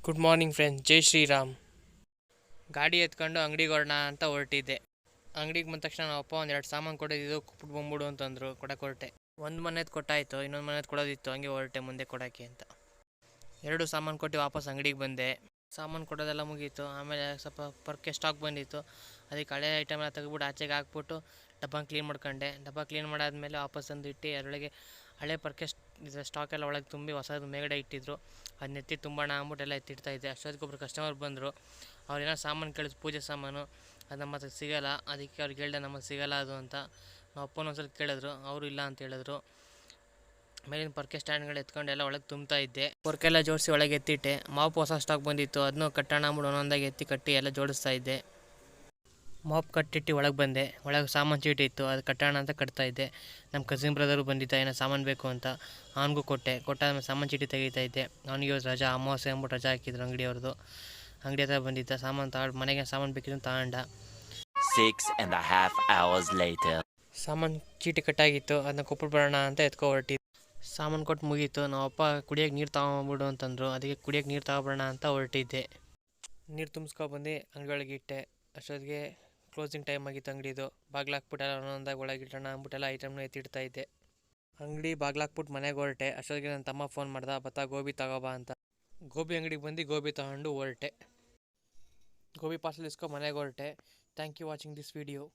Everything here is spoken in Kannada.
ಗುಡ್ ಮಾರ್ನಿಂಗ್ ಫ್ರೆಂಡ್ಸ್, ಜೈ ಶ್ರೀರಾಮ್. ಗಾಡಿ ಎತ್ಕೊಂಡು ಅಂಗಡಿಗೆ ಹೊರಡೋಣ ಅಂತ ಹೊರಟಿದ್ದೆ. ಅಂಗಡಿಗೆ ಬಂದ ತಕ್ಷಣ ನಮ್ಮ ಅಪ್ಪ ಒಂದೆರಡು ಸಾಮಾನು ಕೊಡೋದಿದ್ದು ಕೊಟ್ಬಿಟ್ಟು ಬಂದ್ಬಿಡು ಅಂತಂದರು. ಕೊಡಕ್ಕೆ ಹೊರಟೆ. ಒಂದು ಮನೇದು ಕೊಟ್ಟಾಯಿತು, ಇನ್ನೊಂದು ಮನೇದು ಕೊಡೋದಿತ್ತು. ಹಂಗೆ ಹೊರಟೆ ಮುಂದೆ ಕೊಡೋಕ್ಕೆ ಅಂತ. ಎರಡು ಸಾಮಾನು ಕೊಟ್ಟು ವಾಪಸ್ ಅಂಗಡಿಗೆ ಬಂದೆ. ಸಾಮಾನು ಕೊಡೋದೆಲ್ಲ ಮುಗೀತು. ಆಮೇಲೆ ಸ್ವಲ್ಪ ಪರ್ಕೆ ಸ್ಟಾಕ್ ಬಂದಿತ್ತು. ಅದಕ್ಕೆ ಹಳೆ ಐಟಮ್ ಎಲ್ಲ ತೆಗೆದ್ಬಿಟ್ಟು ಆಚೆಗೆ ಹಾಕ್ಬಿಟ್ಟು ಡಬ್ಬ ಕ್ಲೀನ್ ಮಾಡ್ಕೊಂಡೆ. ಡಬ್ಬ ಕ್ಲೀನ್ ಮಾಡಾದ್ಮೇಲೆ ವಾಪಸ್ ತಂದು ಇಟ್ಟು ಅದರೊಳಗೆ ಹಳೆ ಪರ್ಕೆ ಸ್ಟಾಕ್ ಎಲ್ಲ ಒಳಗೆ ತುಂಬಿ ಹೊಸದು ಮೇಗಡೆ ಇಟ್ಟಿದ್ರು. ಅದನ್ನ ಎತ್ತಿ ತುಂಬೋಣ ಅಂದ್ಬಿಟ್ಟು ಎಲ್ಲ ಎತ್ತಿಡ್ತಾಯಿದ್ದೆ. ಅಷ್ಟೊತ್ತಿಗೊಬ್ಬರು ಕಸ್ಟಮರ್ ಬಂದರು. ಅವ್ರೇನೋ ಸಾಮಾನು ಕೇಳಿದ್ರು, ಪೂಜೆ ಸಾಮಾನು. ಅದು ನಮ್ಮ ಹತ್ರ ಸಿಗೋಲ್ಲ. ಅದಕ್ಕೆ ಅವ್ರಿಗೆ ಹೇಳ್ದೆ ನಮಗೆ ಸಿಗೋಲ್ಲ ಅದು ಅಂತ. ನಮ್ಮ ಅಪ್ಪನ ಒಂದ್ಸಲ ಕೇಳಿದ್ರು, ಅವರು ಇಲ್ಲ ಅಂತ ಹೇಳಿದ್ರು. ಮೇಲಿನ ಪರ್ಕೆ ಸ್ಟ್ಯಾಂಡ್ಗಳು ಎತ್ಕೊಂಡು ಎಲ್ಲ ಒಳಗೆ ತುಂಬ್ತಾ ಇದ್ದೆ. ಪೊರ್ಕೆಲ್ಲ ಜೋಡಿಸಿ ಒಳಗೆ ಎತ್ತಿಟ್ಟೆ. ಮಾಪ್ ಹೊಸ ಸ್ಟಾಕ್ ಬಂದಿತ್ತು, ಅದನ್ನು ಕಟ್ಟೋಣ ಅಂದ್ಬಿಟ್ಟು ಒಂದೊಂದಾಗಿ ಎತ್ತಿ ಕಟ್ಟಿ ಎಲ್ಲ ಜೋಡಿಸ್ತಾ ಇದ್ದೆ. ಮಾಪ್ ಕಟ್ಟಿಟ್ಟು ಒಳಗೆ ಬಂದೆ. ಒಳಗೆ ಸಾಮಾನು ಚೀಟಿ ಇತ್ತು, ಅದು ಕಟ್ಟೋಣ ಅಂತ ಕಟ್ತಾ ಇದ್ದೆ. ನಮ್ಮ ಕಸಿನ್ ಬ್ರದರು ಬಂದಿದ್ದ, ಏನೋ ಸಾಮಾನು ಬೇಕು ಅಂತ. ಅವನಿಗೂ ಕೊಟ್ಟಾದ್ಮೇಲೆ ಸಾಮಾನು ಚೀಟಿ ತೆಗಿತಾ ಇದ್ದೆ. ಅವನಿಗೆ ಇವತ್ತು ರಜಾ, ಅಮಾವಾಸ್ಯೆ ಅಂದ್ಬಿಟ್ಟು ರಜಾ ಹಾಕಿದ್ರು ಅಂಗಡಿಯವ್ರದ್ದು. ಅಂಗಡಿ ಹತ್ರ ಬಂದಿದ್ದ, ಸಾಮಾನು ತಗೊಂಡು ಮನೆಗೆ ಸಾಮಾನು ಬೇಕಿದ್ದು ತಗೊಂಡ. 6.5 hours later. ಸಾಮಾನು ಚೀಟಿ ಕಟ್ಟಾಗಿತ್ತು, ಅದನ್ನ ಕೊಟ್ಬಿಟ್ಟು ಬರೋಣ ಅಂತ ಎತ್ಕೊ ಹೊರಟಿದ್ದೆ. ಸಾಮಾನು ಕೊಟ್ಟು ಮುಗೀತು. ನಮ್ಮಪ್ಪ ಕುಡಿಯೋಕ್ಕೆ ನೀರು ತಗೊಂಬಿಡು ಅಂತಂದರು. ಅದಕ್ಕೆ ಕುಡಿಯೋಕ್ಕೆ ನೀರು ತಗೊಬರೋಣ ಅಂತ ಹೊರಟಿದ್ದೆ. ನೀರು ತುಂಬಿಸ್ಕೊಬಂದು ಅಂಗಡಿ ಒಳಗೆ ಇಟ್ಟೆ. ಅಷ್ಟೊತ್ತಿಗೆ ಕ್ಲೋಸಿಂಗ್ ಟೈಮ್ ಆಗಿತ್ತು ಅಂಗಡಿದು. ಬಾಗ್ಲಾಕ್ಬಿಟ್ಟು ಎಲ್ಲ ಒಂದೊಂದಾಗಿ ಒಳಗಿಟ್ಟೋಣ ಅಂದ್ಬಿಟ್ಟೆಲ್ಲ ಐಟಮ್ನ ಎತ್ತಿಡ್ತಾ ಇದ್ದೆ. ಅಂಗಡಿ ಬಾಗ್ಲಾಕ್ಬಿಟ್ಟು ಮನೆಗೆ ಹೊರಟೆ. ಅಷ್ಟೊತ್ತಿಗೆ ನನ್ನ ತಮ್ಮ ಫೋನ್ ಮಾಡ್ದ, ಬತ್ತಾ ಗೋಬಿ ತಗೋಬಾ ಅಂತ. ಗೋಬಿ ಅಂಗಡಿಗೆ ಬಂದು ಗೋಬಿ ತಗೊಂಡು ಹೊರಟೆ. ಗೋಬಿ ಪಾರ್ಸಲ್ ಇಸ್ಕೊ ಮನೆಗೆ ಹೊರಟೆ. Thank you watching this video.